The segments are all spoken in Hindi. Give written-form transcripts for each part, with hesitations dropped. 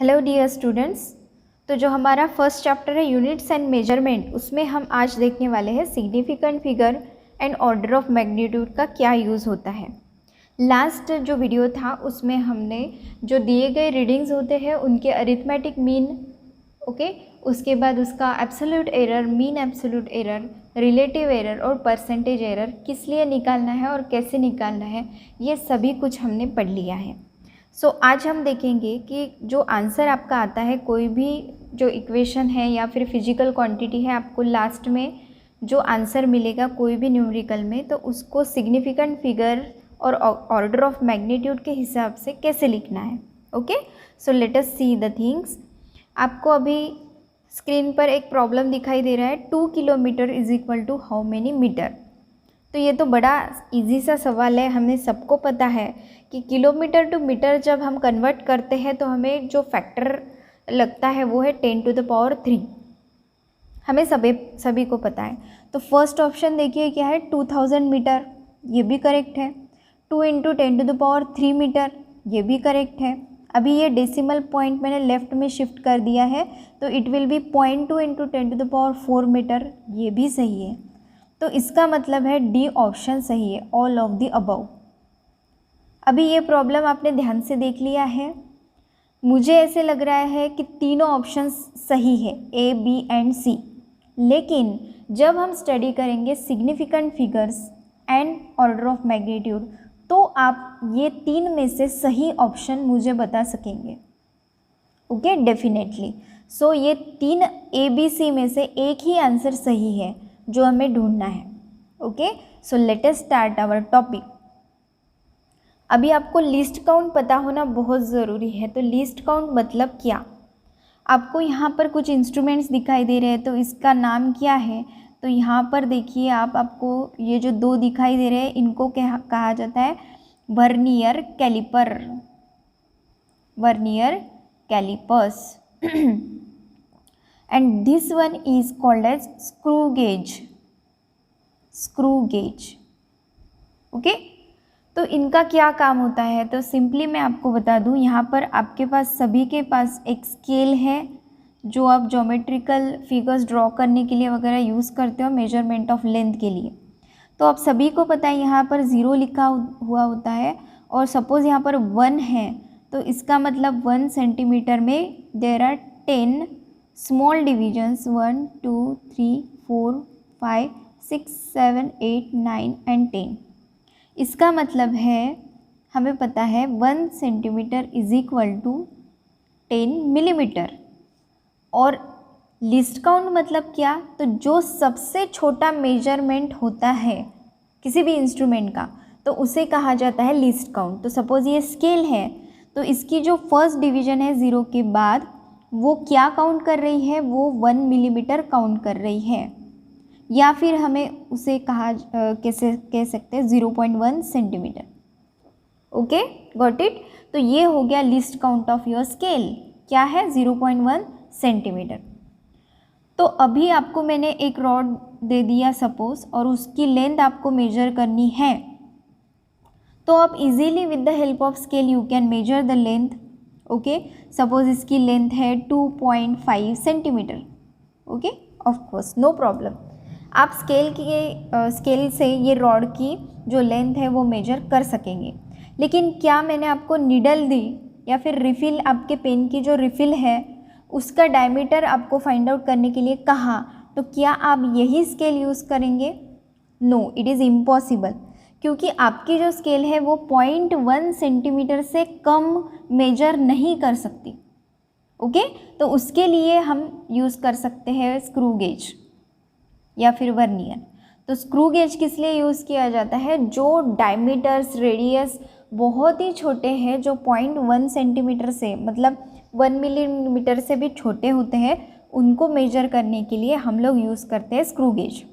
Hello dear students. तो जो हमारा फर्स्ट चैप्टर है यूनिट्स एंड मेजरमेंट, उसमें हम आज देखने वाले हैं significant figure and order of magnitude का क्या यूज़ होता है। लास्ट जो वीडियो था उसमें हमने जो दिए गए रीडिंग्स होते हैं उनके अरिथमेटिक मीन, उसके बाद उसका absolute error, mean absolute error, relative error और परसेंटेज एरर किस लिए निकालना है और कैसे निकालना है, ये सभी कुछ हमने पढ़ लिया है। आज हम देखेंगे कि जो आंसर आपका आता है, कोई भी जो इक्वेशन है या फिर फिजिकल क्वांटिटी है, आपको लास्ट में जो आंसर मिलेगा कोई भी न्यूमेरिकल में, तो उसको सिग्निफिकेंट फिगर और ऑर्डर ऑफ मैग्नीट्यूड के हिसाब से कैसे लिखना है। Okay, so let us see the things. आपको अभी स्क्रीन पर एक प्रॉब्लम दिखाई दे रहा है, 2 kilometre is equal to how many metre. तो ये तो बड़ा इजी सा सवाल है, हमें सबको पता है कि किलोमीटर टू मीटर जब हम कन्वर्ट करते हैं तो हमें जो फैक्टर लगता है वो है 10⁻³ हमें सभी को पता है। तो फर्स्ट ऑप्शन देखिए क्या है, 2000 मीटर, ये भी करेक्ट है। 2 × 10⁻³ मीटर, ये भी करेक्ट है। अभी ये डेसिमल पॉइंट मैंने लेफ़्ट में शिफ्ट कर दिया है, तो इट विल बी 0.2 × 10⁻⁴ मीटर, ये भी सही है। तो इसका मतलब है डी ऑप्शन सही है, ऑल ऑफ द अबव। अभी ये प्रॉब्लम आपने ध्यान से देख लिया है। मुझे ऐसे लग रहा है कि तीनों ऑप्शंस सही है, ए, बी एंड सी। लेकिन जब हम स्टडी करेंगे significant figures and order of magnitude, तो आप ये तीन में से सही ऑप्शन मुझे बता सकेंगे। Okay, definitely. सो ये तीन ए, बी, सी में से एक ही आंसर सही है जो हमें ढूंढना है। Okay, so let us start our topic. अभी आपको लिस्ट काउंट पता होना बहुत ज़रूरी है। तो लिस्ट काउंट मतलब क्या? आपको यहाँ पर कुछ इंस्ट्रूमेंट्स दिखाई दे रहे हैं, तो इसका नाम क्या है? तो यहाँ पर देखिए आपको ये जो दो दिखाई दे रहे हैं, इनको क्या कहा जाता है? Vernier calliper, vernier callipers. And this one is called as screw gauge, screw gauge. Okay, तो इनका क्या काम होता है? तो सिंपली मैं आपको बता दूं, यहाँ पर आपके पास सभी के पास एक स्केल है जो आप ज्योमेट्रिकल फिगर्स ड्रॉ करने के लिए वगैरह यूज़ करते हो, मेजरमेंट ऑफ लेंथ के लिए। तो आप सभी को पता है यहाँ पर 0 लिखा हुआ होता है, और सपोज़ यहाँ पर 1 है, तो इसका मतलब 1 सेंटीमीटर में there are 10 small divisions, 1 2 3 4 5 6 7 8 9 and 10। इसका मतलब है हमें पता है 1 centimetre is equal to 10 millimetre. और लिस्ट काउंट मतलब क्या? तो जो सबसे छोटा मेजरमेंट होता है किसी भी इंस्ट्रूमेंट का, तो उसे कहा जाता है लिस्ट काउंट। तो सपोज़ ये स्केल है, तो इसकी जो फर्स्ट डिवीजन है 0 के बाद, वो क्या काउंट कर रही है? वो 1 मिलीमीटर काउंट कर रही है, या फिर हमें उसे कैसे कह सकते हैं, 0.1 सेंटीमीटर। Okay, got it. तो ये हो गया list count of your scale, क्या है? 0.1 सेंटीमीटर। तो अभी आपको मैंने एक रॉड दे दिया सपोज, और उसकी लेंथ आपको मेजर करनी है, तो आप easily with the help of scale you can measure the length. Okay, suppose इसकी लेंथ है 2.5 centimetre. Okay, of course no problem, आप स्केल से ये रॉड की जो लेंथ है वो मेजर कर सकेंगे। लेकिन क्या मैंने आपको नीडल दी या फिर रिफ़िल, आपके पेन की जो रिफ़िल है उसका डायमीटर आपको फाइंड आउट करने के लिए कहा, तो क्या आप यही स्केल यूज़ करेंगे? नो, इट इज़ इम्पॉसिबल, क्योंकि आपकी जो स्केल है वो 0.1 सेंटीमीटर से कम मेजर नहीं कर सकती। ओके, तो उसके लिए हम यूज़ कर सकते हैं स्क्रू गेज या फिर वर्नियर। तो स्क्रू गेज किस लिए यूज़ किया जाता है? जो डायमीटर्स, रेडियस बहुत ही छोटे हैं, जो 0.1 सेंटीमीटर से मतलब 1 मिलीमीटर से भी छोटे होते हैं, उनको मेजर करने के लिए हम लोग यूज़ करते हैं स्क्रू गेज।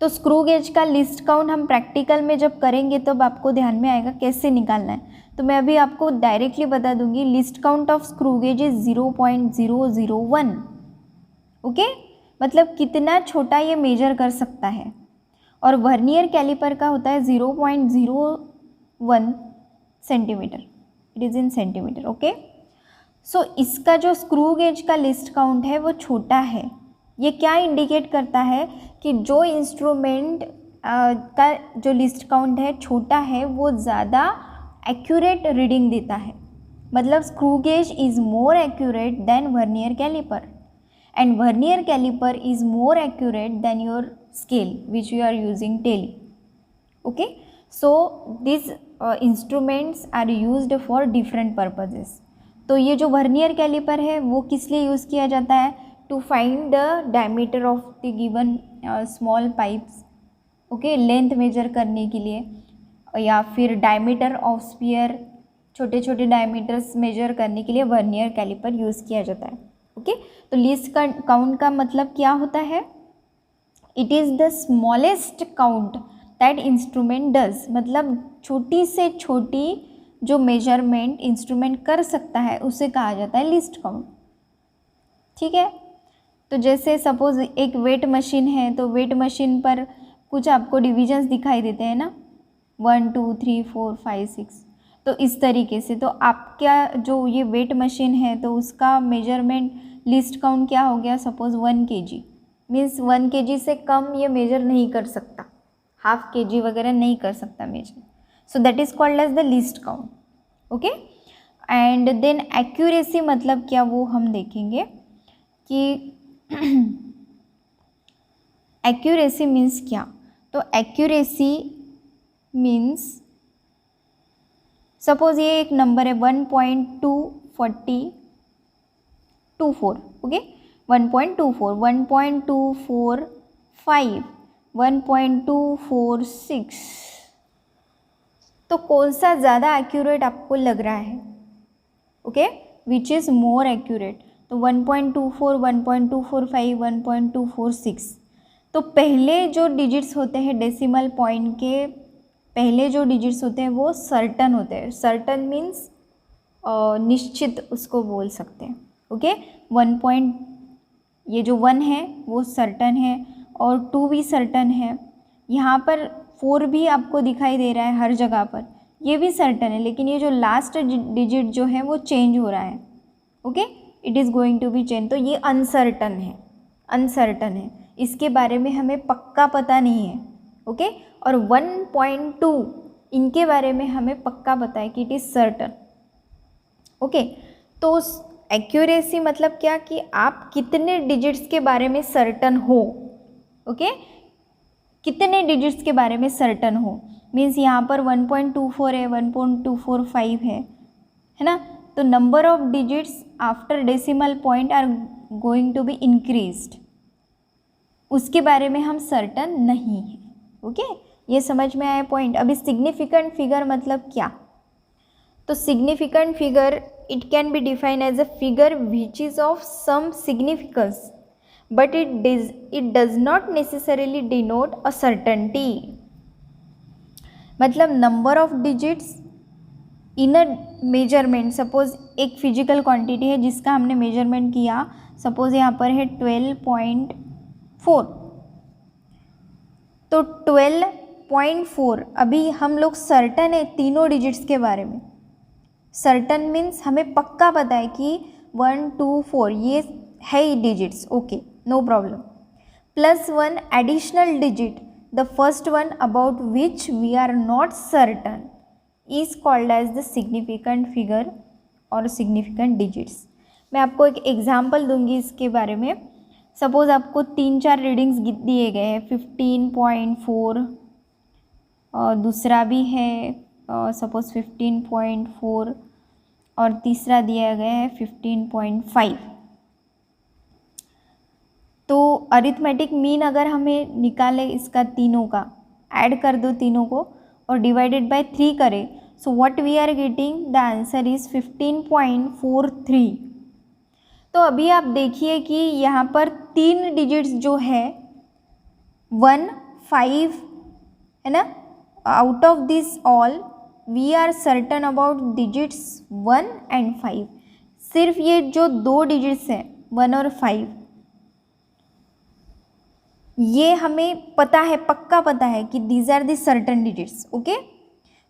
तो स्क्रू गेज का लिस्ट काउंट हम प्रैक्टिकल में जब करेंगे तब आपको ध्यान में आएगा कैसे निकालना है। तो मैं अभी आपको डायरेक्टली बता दूंगी, list count of screw gauge is 0.001। Okay, मतलब कितना छोटा ये मेजर कर सकता है। और वर्नियर कैलिपर का होता है 0.01 centimeter, it is in centimeter. Okay, so इसका जो स्क्रू गेज का लिस्ट काउंट है वो छोटा है। ये क्या इंडिकेट करता है कि जो इंस्ट्रूमेंट का जो लिस्ट काउंट है छोटा है वो ज़्यादा एक्यूरेट रीडिंग देता है। मतलब screw gauge is more accurate than vernier calliper and vernier calliper is more accurate than your scale which you are using daily. Okay, so this instruments are used for different purposes. तो ये जो वर्नियर कैलिपर है वो किस लिए यूज़ किया जाता है? To find the diameter of the given small pipes. Okay, length measure करने के लिए, या फिर डायमीटर ऑफ स्फीयर, छोटे छोटे डायमीटर्स मेजर करने के लिए वर्नियर कैलिपर यूज़ किया जाता है। ओके, तो लीस्ट काउंट का मतलब क्या होता है? It is the smallest count that instrument does. मतलब छोटी से छोटी जो मेजरमेंट इंस्ट्रूमेंट कर सकता है उसे कहा जाता है लीस्ट काउंट। ठीक है, तो जैसे सपोज एक वेट मशीन है, तो वेट मशीन पर कुछ आपको डिविजन्स दिखाई देते हैं ना, 1 2 3 4 5 6। तो इस तरीके से तो आपका जो ये वेट मशीन है तो उसका मेजरमेंट लिस्ट काउंट क्या हो गया? सपोज 1 kg, मीन्स 1 kg से कम ये मेजर नहीं कर सकता, ½ kg वगैरह नहीं कर सकता measure. So that is called as the least count. Okay, and then accuracy मतलब क्या वो हम देखेंगे कि एक्यूरेसी मीन्स क्या। तो एक्यूरेसी मीन्स सपोज ये एक नंबर है 1.24024। ओके, 1.24, 1.245, 1.246। तो कौन सा ज़्यादा एक्यूरेट आपको लग रहा है? Okay, which is more accurate? तो 1.24, 1.245, 1.246। तो पहले जो डिजिट्स होते हैं डेसिमल पॉइंट के पहले जो डिजिट्स होते हैं वो सर्टन होते हैं। सर्टन मीन्स निश्चित उसको बोल सकते हैं। ओके, ये जो 1 है वो सर्टन है और 2 भी सर्टन है। यहाँ पर 4 भी आपको दिखाई दे रहा है हर जगह पर, ये भी सर्टन है, लेकिन ये जो लास्ट डिजिट जो है वो चेंज हो रहा है। Okay, it is going to be change. तो ये अनसर्टन है, अनसर्टन है, इसके बारे में हमें पक्का पता नहीं है। ओके, और 1.2 इनके बारे में हमें पक्का पता है कि इट इज़ सर्टन। ओके, तो एक्यूरेसी मतलब क्या कि आप कितने डिजिट्स के बारे में सर्टन हो। ओके, कितने डिजिट्स के बारे में सर्टन हो, मीन्स यहाँ पर 1.24 है, 1.245 है ना। तो number of digits after decimal point are going to be increased, उसके बारे में हम सर्टन नहीं हैं। ओके, ये समझ में आया पॉइंट। अभी सिग्निफिकेंट फिगर मतलब क्या? तो significant figure it can be define as a figure which is of some significance but it does not necessarily denote a certainty। मतलब number of digits in a measurement. Suppose एक फिजिकल क्वांटिटी है जिसका हमने मेजरमेंट किया, सपोज यहाँ पर है 12.4। तो 12.4 अभी हम लोग सर्टन है तीनों डिजिट्स के बारे में। सर्टन मीन्स हमें पक्का पता है कि 1 2 4 ये है ही digits. Okay, no problem, plus one additional digit, the first one about which we are not certain, is called as the significant figure or significant digits। मैं आपको एक एग्जाम्पल दूंगी इसके बारे में। सपोज आपको 3-4 रीडिंग्स दिए गए हैं, 15.4 और दूसरा भी है सपोज 15.4 और तीसरा दिया गया है 15.5। तो अरिथमेटिक मीन अगर हमें निकाले इसका तीनों का, ऐड कर दो तीनों को और डिवाइडेड बाय 3 करें, so what we are getting, the answer is 15.43। तो अभी आप देखिए कि यहाँ पर 3 डिजिट्स जो है 1 5 है ना। Out of this all we are certain about digits 1 and 5। सिर्फ ये जो 2 डिजिट्स हैं 1 और 5 ये हमें पता है, पक्का पता है कि these are the certain digits. Okay,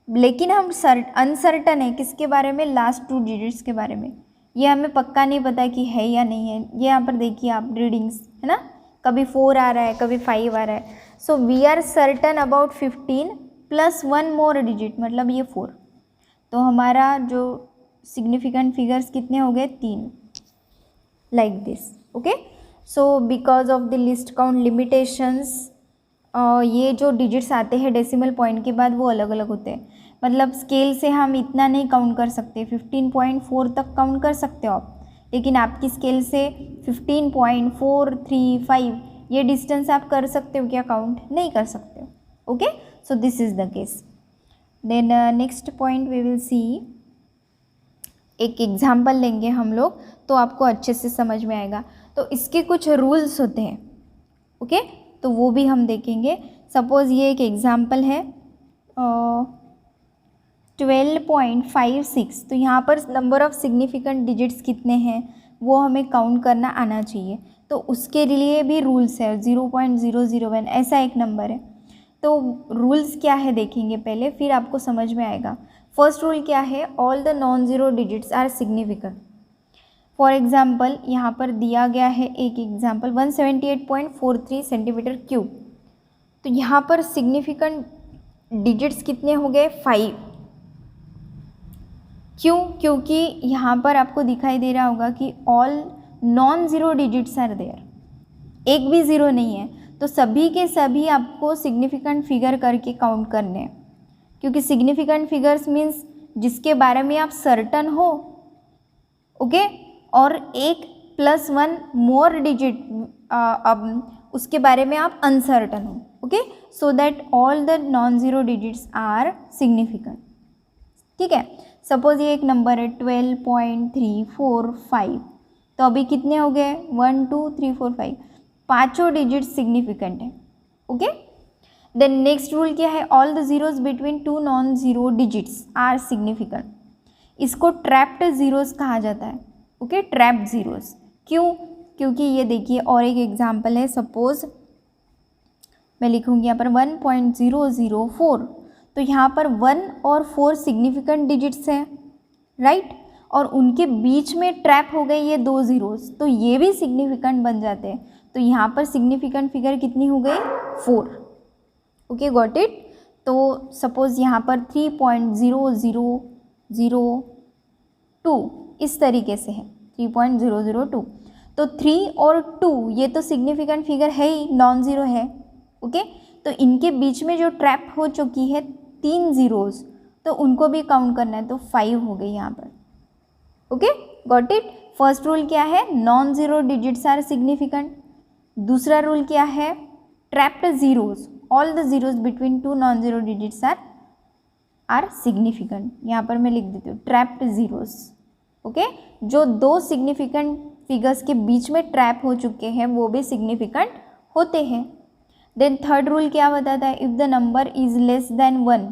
लेकिन हम अनसर्टन है किसके बारे में? लास्ट 2 डिजिट्स के बारे में। ये हमें पक्का नहीं पता कि है या नहीं है। ये यहाँ पर देखिए आप रीडिंग्स, है ना, कभी 4 आ रहा है, कभी 5 आ रहा है। So we are certain about 15 plus 1 more digit, मतलब ये 4। तो हमारा जो सिग्निफिकेंट फिगर्स कितने हो गए, 3, like this. Okay, so because of the least count limitations, ये जो डिजिट्स आते हैं डेसिमल पॉइंट के बाद वो अलग अलग होते हैं। मतलब स्केल से हम इतना नहीं काउंट कर सकते, 15.4 तक काउंट कर सकते हो आप, लेकिन आपकी स्केल से 15.435 ये डिस्टेंस आप कर सकते हो क्या, काउंट नहीं कर सकते हो। Okay, so this is the case. Then next point we will see, एक एग्जाम्पल लेंगे हम लोग तो आपको अच्छे से समझ में आएगा। तो इसके कुछ रूल्स होते हैं, ओके, तो वो भी हम देखेंगे। सपोज़ ये एक एग्जाम्पल है 12.56, तो यहाँ पर नंबर ऑफ़ सिग्निफिकेंट डिजिट्स कितने हैं वो हमें काउंट करना आना चाहिए। तो उसके लिए भी रूल्स है, 0.001 ऐसा एक नंबर है। तो रूल्स क्या है देखेंगे पहले, फिर आपको समझ में आएगा। फर्स्ट रूल क्या है, all the non zero digits are significant. For example यहाँ पर दिया गया है एक एग्जाम्पल 178.43 सेंटीमीटर क्यूब। तो यहाँ पर सिग्निफिकेंट डिजिट्स कितने हो गए, 5। क्यों, क्योंकि यहाँ पर आपको दिखाई दे रहा होगा कि all non zero digits are there, एक भी ज़ीरो नहीं है। तो सभी के सभी आपको सिग्निफिकेंट फिगर करके काउंट करने हैं, क्योंकि सिग्निफिकेंट फिगर्स मीन्स जिसके बारे में आप सर्टन हो, ओके, और एक प्लस 1 मोर डिजिट अब उसके बारे में आप अनसर्टन हो, okay, so that all the non zero digits are significant. ठीक है, सपोज ये एक नंबर है 12.345, तो अभी कितने हो गए, 1 2 3 4 5, पाँचों डिजिट सिग्निफिकेंट है। ओके, देन नेक्स्ट रूल क्या है, all the zeros between two non zero digits are significant. इसको ट्रैप्ड ज़ीरोज़ कहा जाता है, ओके, ट्रैप्ड ज़ीरोज़। क्यों, क्योंकि ये देखिए और एक एग्जांपल है, सपोज़ मैं लिखूँगी यहाँ पर 1.004, तो यहाँ पर 1 और 4 सिग्निफिकेंट डिजिट्स हैं, राइट, और उनके बीच में ट्रैप हो गए ये 2 ज़ीरोज़, तो ये भी सिग्निफिकेंट बन जाते हैं। तो यहाँ पर सिग्निफिकेंट फिगर कितनी हो गई, 4। Okay, got it. तो सपोज़ यहाँ पर 3.0002 इस तरीके से है, 3.002। तो 3 और 2 ये तो सिग्निफिकेंट फिगर है ही, नॉन ज़ीरो है, ओके, तो इनके बीच में जो ट्रैप हो चुकी है 3 ज़ीरोज़, तो उनको भी काउंट करना है, तो 5 हो गई यहाँ पर। Okay, got it. First rule क्या है, non zero digits are significant. दूसरा रूल क्या है, trapped zeros, all the zeros between two non zero digits are significant. यहाँ पर मैं लिख देती हूँ ट्रैप्ड ज़ीरोज़, ओके, जो 2 सिग्निफिकेंट फिगर्स के बीच में ट्रैप हो चुके हैं वो भी सिग्निफिकेंट होते हैं। देन थर्ड रूल क्या बताता है, if the number is less than 1,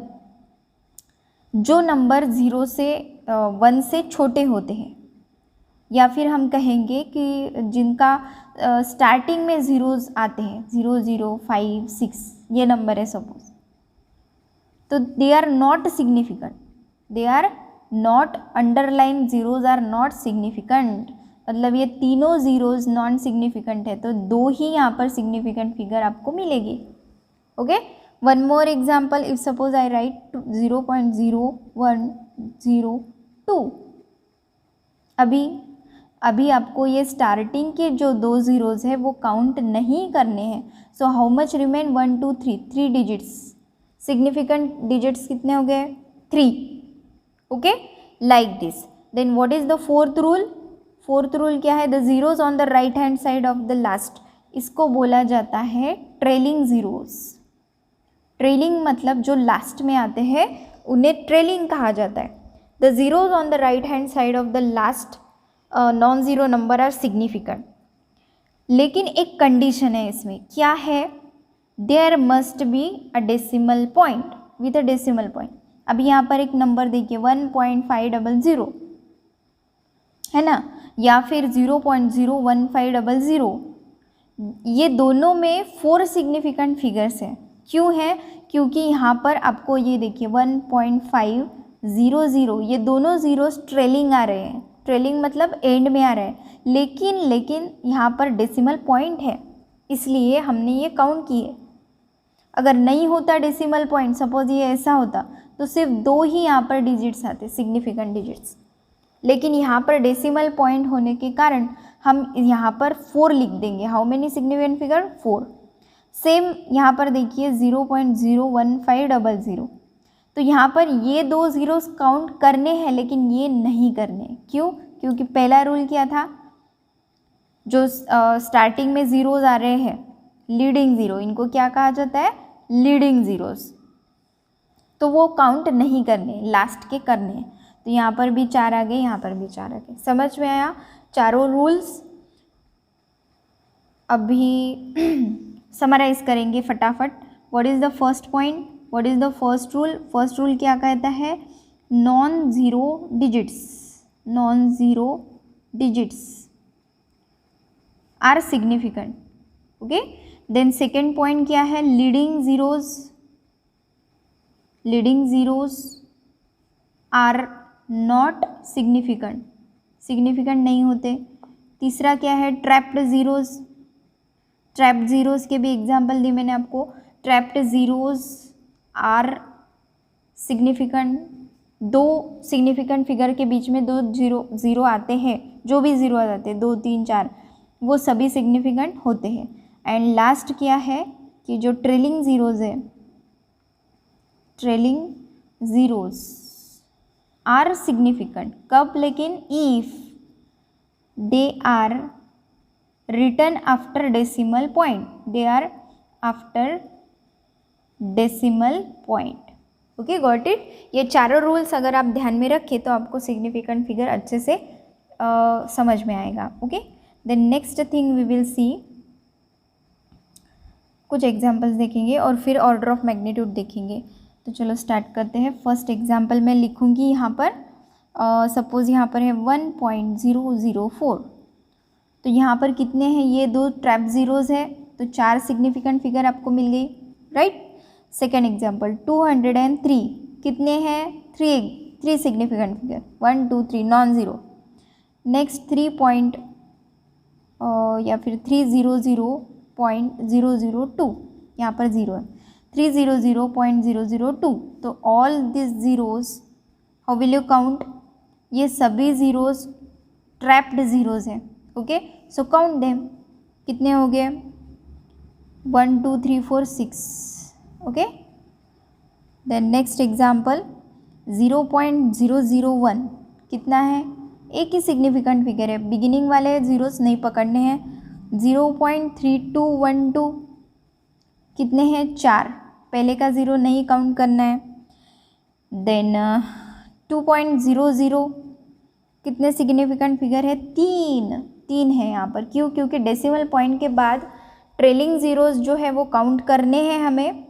जो नंबर 0 से 1 से छोटे होते हैं, या फिर हम कहेंगे कि जिनका स्टार्टिंग में ज़ीरोज़ आते हैं, 0 0 5 6 ये नंबर है सपोज, तो they are not significant, they are not, underline zeros are not significant, मतलब ये तीनों ज़ीरोज़ नॉन सिग्निफिकेंट है, तो 2 ही यहाँ पर सिग्निफिकेंट फिगर आपको मिलेगी। Okay, one more example, if suppose I right 0.0102, अभी आपको ये स्टार्टिंग के जो 2 ज़ीरोज़ है वो काउंट नहीं करने हैं। So how much remain, 1 2 3 digits, significant digits कितने हो गए, 3, okay, like this. Then what is the fourth rule, fourth rule क्या है, the zeros on the right hand side of the last, इसको बोला जाता है ट्रेलिंग ज़ीरोज़। ट्रेलिंग मतलब जो लास्ट में आते हैं उन्हें ट्रेलिंग कहा जाता है। The zeros on the right hand side of the last non zero number are significant, लेकिन एक कंडीशन है इसमें, क्या है, there must be a decimal point, with a decimal point. अभी यहाँ पर एक नंबर देखिए 1.500 है ना, या फिर 0.01500, ये दोनों में 4 सिग्निफिकेंट फिगर्स हैं। क्यों है, क्योंकि यहाँ पर आपको ये देखिए 1.5 0 0, ये दोनों ज़ीरोस ट्रेलिंग आ रहे हैं, ट्रेलिंग मतलब एंड में आ रहा है, लेकिन यहाँ पर डेसिमल पॉइंट है, इसलिए हमने ये काउंट किए। अगर नहीं होता डेसिमल पॉइंट, सपोज ये ऐसा होता, तो सिर्फ 2 ही यहाँ पर डिजिट्स आते, सिग्निफिकेंट डिजिट्स, लेकिन यहाँ पर डेसिमल पॉइंट होने के कारण हम यहाँ पर 4 लिख देंगे। How many significant figure? 4। Same यहाँ पर देखिए 0.01500, तो यहाँ पर ये 2 ज़ीरोस काउंट करने हैं, लेकिन ये नहीं करने। क्यों? क्योंकि पहला रूल क्या था, जो स्टार्टिंग में ज़ीरोज़ आ रहे हैं लीडिंग ज़ीरो, इनको क्या कहा जाता है? लीडिंग ज़ीरोज़, तो वो काउंट नहीं करने, लास्ट के करने हैं। तो यहाँ पर भी 4 आ गए, यहाँ पर भी 4 आ गए। समझ में आया चारों रूल्स? अभी समराइज़ करेंगे फटाफट। What is the first point? What is the first rule? First rule क्या कहता है? Non zero digits are significant. Okay, then second point क्या है? Leading zeros are not significant नहीं होते। तीसरा क्या है? ट्रैप्ड ज़ीरोज़ के भी एग्जाम्पल दी मैंने आपको। Trapped zeros are significant. 2 significant figure के बीच में 2 ज़ीरो आते हैं, जो भी ज़ीरो आ जाते हैं 2 3 4, वो सभी सिग्निफिकेंट होते हैं। एंड लास्ट क्या है कि जो ट्रेलिंग ज़ीरोज़ आर सिग्निफिकेंट कब? लेकिन if they are written after decimal point. Okay, got it? ये चारों रूल्स अगर आप ध्यान में रखें तो आपको सिग्निफिकेंट फिगर अच्छे से समझ में आएगा। Okay, then next thing we will see, कुछ एग्जांपल्स देखेंगे और फिर ऑर्डर ऑफ मैग्नीट्यूड देखेंगे। तो चलो स्टार्ट करते हैं। फर्स्ट एग्जांपल मैं लिखूंगी यहाँ पर, सपोज़ यहाँ पर है 1.004, तो यहाँ पर कितने हैं? ये 2 ट्रैप ज़ीरोज़ है, तो 4 सिग्निफिकेंट फिगर आपको मिल गई, राइट? सेकेंड एग्जांपल 203, कितने हैं? 3 significant figure, 1 2 3 non zero. Next 300.002, यहाँ पर ज़ीरो है, 300.002। तो all this zeros how will you count? ये सभी ज़ीरोज़ ट्रैप्ड ज़ीरोज़ हैं। Okay, so count them. कितने हो गए? 1 2 3 4 6। ओके, देन नेक्स्ट एग्जाम्पल 0.001, कितना है? एक ही सिग्निफिकेंट फिगर है, बिगिनिंग वाले ज़ीरोस नहीं पकड़ने हैं। 0.3212, कितने हैं? 4, पहले का ज़ीरो नहीं काउंट करना है। देन 2.00, कितने सिग्निफिकेंट फिगर है? 3 है यहाँ पर। क्यों? क्योंकि डेसिमल पॉइंट के बाद ट्रेलिंग ज़ीरोज़ जो है वो काउंट करने हैं हमें,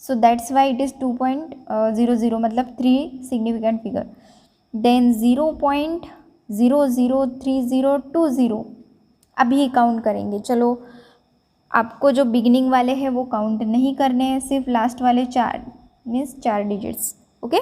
so that's why it is 2.00, मतलब 3 सिग्निफिकेंट फिगर। देन 0.003020 अभी काउंट करेंगे। चलो, आपको जो बिगिनिंग वाले हैं वो काउंट नहीं करने हैं, सिर्फ लास्ट वाले 4 means 4 digits. Okay,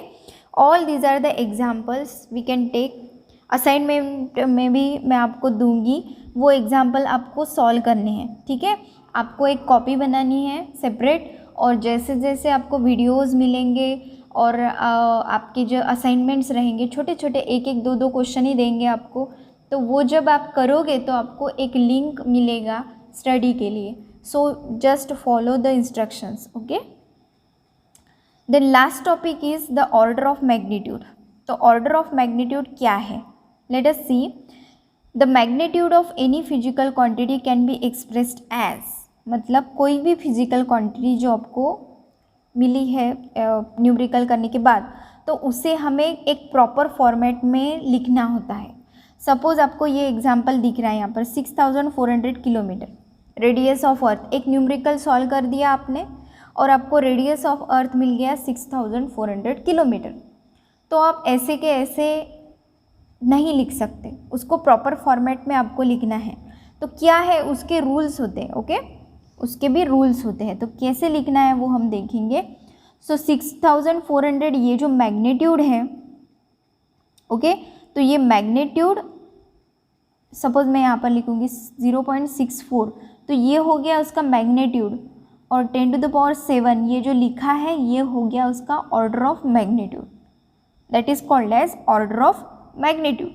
all these are the examples we can take. Assignment में भी मैं आपको दूंगी, वो एग्जाम्पल आपको सॉल्व करने हैं, ठीक है? आपको एक कॉपी बनानी है सेपरेट, और जैसे जैसे आपको वीडियोस मिलेंगे और आपके जो असाइनमेंट्स रहेंगे, छोटे छोटे 1-1 2-2 क्वेश्चन ही देंगे आपको, तो वो जब आप करोगे तो आपको एक लिंक मिलेगा स्टडी के लिए। So just follow the instructions. Okay, then last topic is the order of magnitude. तो ऑर्डर ऑफ मैग्नीट्यूड क्या है? Let us see. The magnitude of any physical quantity can be expressed as, मतलब कोई भी फिजिकल क्वांटिटी जो आपको मिली है न्यूमेरिकल करने के बाद, तो उसे हमें एक प्रॉपर फॉर्मेट में लिखना होता है। सपोज़ आपको ये एग्जांपल दिख रहा है यहाँ पर 6400 किलोमीटर रेडियस ऑफ अर्थ, एक न्यूमेरिकल सॉल्व कर दिया आपने और आपको रेडियस ऑफ अर्थ मिल गया 6400 किलोमीटर। तो आप ऐसे के ऐसे नहीं लिख सकते, उसको प्रॉपर फॉर्मेट में आपको लिखना है। तो क्या है, उसके रूल्स होते हैं। ओके, उसके भी रूल्स होते हैं, तो कैसे लिखना है वो हम देखेंगे। सो 6400 ये जो मैग्नीट्यूड है ओके, तो ये मैग्नीट्यूड सपोज मैं यहाँ पर लिखूँगी 0.64, तो ये हो गया उसका मैग्नीट्यूड, और 10⁻⁷ ये जो लिखा है ये हो गया उसका order of magnitude, that is called as order of magnitude.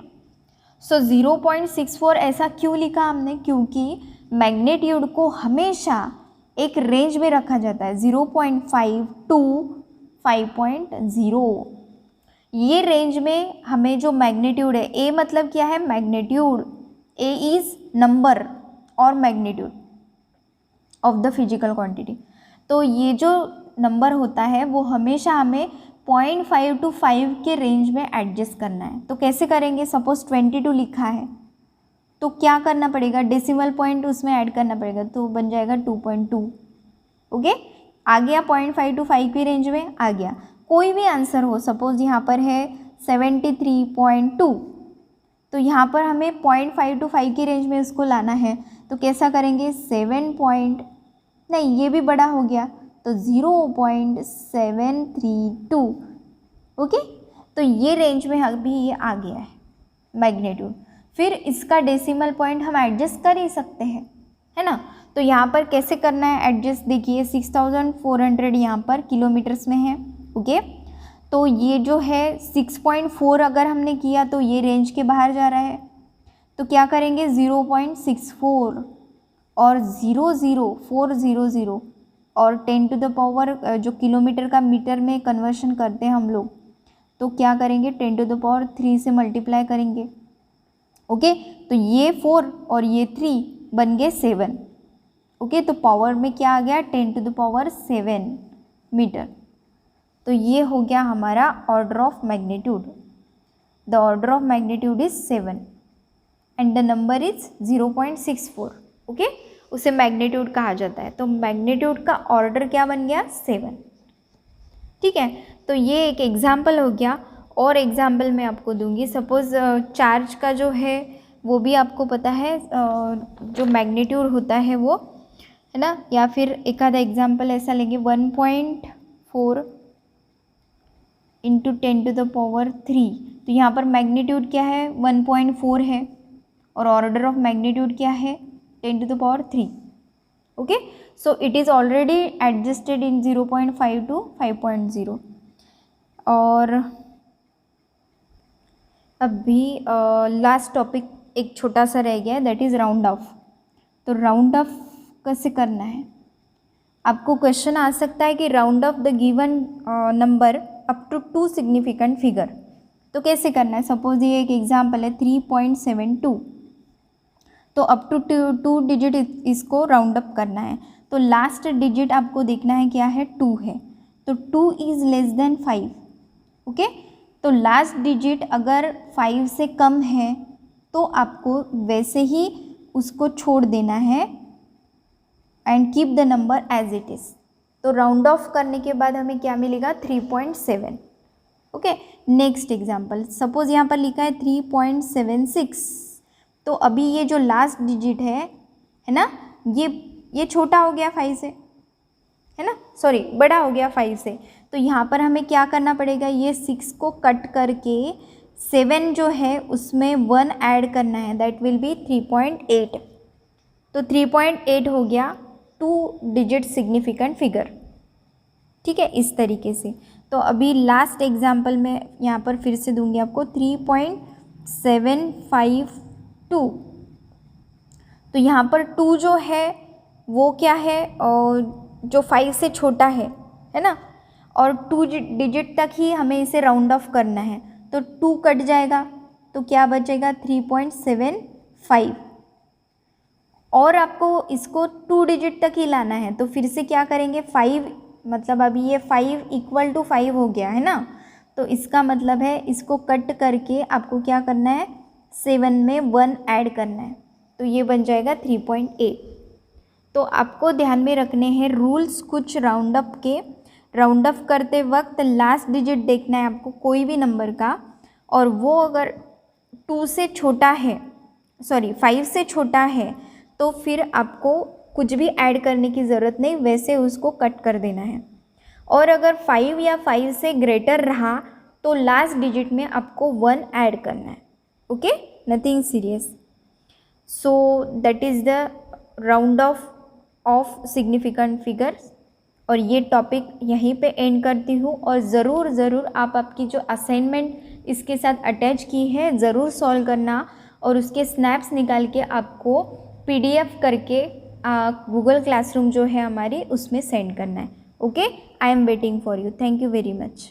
So 0.64 ऐसा क्यों लिखा हमने, क्योंकि मैग्नीट्यूड को हमेशा एक रेंज में रखा जाता है 0.5 टू 5.0, ये रेंज में हमें जो मैग्नीट्यूड है, ए मतलब क्या है मैग्नीट्यूड, ए इज़ नंबर और magnitude of the physical quantity, तो ये जो नंबर होता है वो हमेशा हमें 0.5 to 5 के रेंज में एडजस्ट करना है। तो कैसे करेंगे, सपोज 22 लिखा है तो क्या करना पड़ेगा, डेसिमल पॉइंट उसमें ऐड करना पड़ेगा, तो बन जाएगा 2.2। ओके, आ गया 0.5 to 5 की रेंज में आ गया। कोई भी आंसर हो, सपोज यहाँ पर है 73.2, तो यहाँ पर हमें 0.5 to 5 की रेंज में इसको लाना है, तो कैसा करेंगे, 7 ये भी बड़ा हो गया तो 0.732। ओके, तो ये रेंज में अभी ये आ गया है मैग्नीट्यूड। फिर इसका डेसिमल पॉइंट हम एडजस्ट कर ही सकते हैं, है ना। तो यहाँ पर कैसे करना है एडजस्ट, देखिए 6400 यहाँ पर किलोमीटर्स में है। ओके, तो ये जो है 6.4 अगर हमने किया तो ये रेंज के बाहर जा रहा है, तो क्या करेंगे 0.64 और 00400 और 10⁻, जो किलोमीटर का मीटर में कन्वर्शन करते हैं हम लोग, तो क्या करेंगे 10⁻³ से मल्टीप्लाई करेंगे। ओके, तो ये 4 और ये 3 बन गए 7। ओके, तो पावर में क्या आ गया 10⁻7 मीटर। तो ये हो गया हमारा order of magnitude. The order of magnitude is 7 and the number is 0.64। Okay, उसे मैग्नीट्यूड कहा जाता है। तो मैग्नीट्यूड का ऑर्डर क्या बन गया 7। ठीक है, तो ये एक एग्जाम्पल हो गया। और एग्जाम्पल मैं आपको दूंगी, सपोज़ चार्ज का जो है वो भी आपको पता है, जो मैग्नीट्यूड होता है वो, है ना। या फिर एक आधा एग्जाम्पल ऐसा लेंगे 1.4 इंटू 10⁻3, तो यहाँ पर मैग्नीट्यूड क्या है 1.4 है और ऑर्डर ऑफ मैग्नीट्यूड क्या है 10⁻3। Okay, so it is already adjusted in 0.5 to 5.0। और अभी लास्ट टॉपिक एक छोटा सा रह गया है, दैट इज़ राउंड ऑफ। तो राउंड ऑफ कैसे करना है, आपको क्वेश्चन आ सकता है कि round off the given number up to 2 significant figure. तो कैसे करना है, सपोज ये एक एग्जांपल है 3.72, तो अप टू 2 डिजिट इसको राउंड अप करना है। तो लास्ट डिजिट आपको देखना है क्या है 2 है, तो 2 इज़ लेस देन 5। ओके, तो लास्ट डिजिट अगर 5 से कम है तो आपको वैसे ही उसको छोड़ देना है and keep the number as it is. तो राउंड ऑफ करने के बाद हमें क्या मिलेगा 3.7। ओके, नेक्स्ट एग्जांपल, सपोज यहाँ पर लिखा है 3.76, तो अभी ये जो लास्ट डिजिट है ना, ये छोटा हो गया 5 से, है ना, सॉरी बड़ा हो गया 5 से। तो यहाँ पर हमें क्या करना पड़ेगा, ये 6 को कट करके 7 जो है उसमें 1 ऐड करना है, दैट विल बी 3.8। तो 3.8 हो गया 2 डिजिट सिग्निफिकेंट फिगर। ठीक है, इस तरीके से। तो अभी लास्ट एग्जांपल में यहाँ पर फिर से दूंगी आपको 3.752। तो यहाँ पर 2 जो है वो क्या है, और जो 5 से छोटा है ना, और 2 डिजिट तक ही हमें इसे राउंड ऑफ करना है। तो 2 कट जाएगा तो क्या बचेगा 3.75, और आपको इसको 2 डिजिट तक ही लाना है। तो फिर से क्या करेंगे 5, मतलब अभी ये 5 इक्वल टू 5 हो गया है ना, तो इसका मतलब है इसको कट करके आपको क्या करना है 7 में 1 ऐड करना है, तो ये बन जाएगा 3.8। तो आपको ध्यान में रखने हैं रूल्स कुछ राउंड अप के। राउंड अप करते वक्त लास्ट डिजिट देखना है आपको कोई भी नंबर का, और वो अगर 2 से छोटा है, सॉरी 5 से छोटा है, तो फिर आपको कुछ भी ऐड करने की ज़रूरत नहीं, वैसे उसको कट कर देना है। और अगर 5 या 5 से ग्रेटर रहा तो लास्ट डिजिट में आपको 1 ऐड करना है. Okay, nothing serious. So that is the round of significant figures. और ये टॉपिक यहीं पे एंड करती हूँ. और ज़रूर आप आपकी जो असाइनमेंट इसके साथ अटैच की है ज़रूर सॉल्व करना, और उसके स्नैप्स निकाल के आपको PDF करके गूगल क्लासरूम जो है हमारी उसमें सेंड करना है. Okay, I am waiting for you. Thank you very much.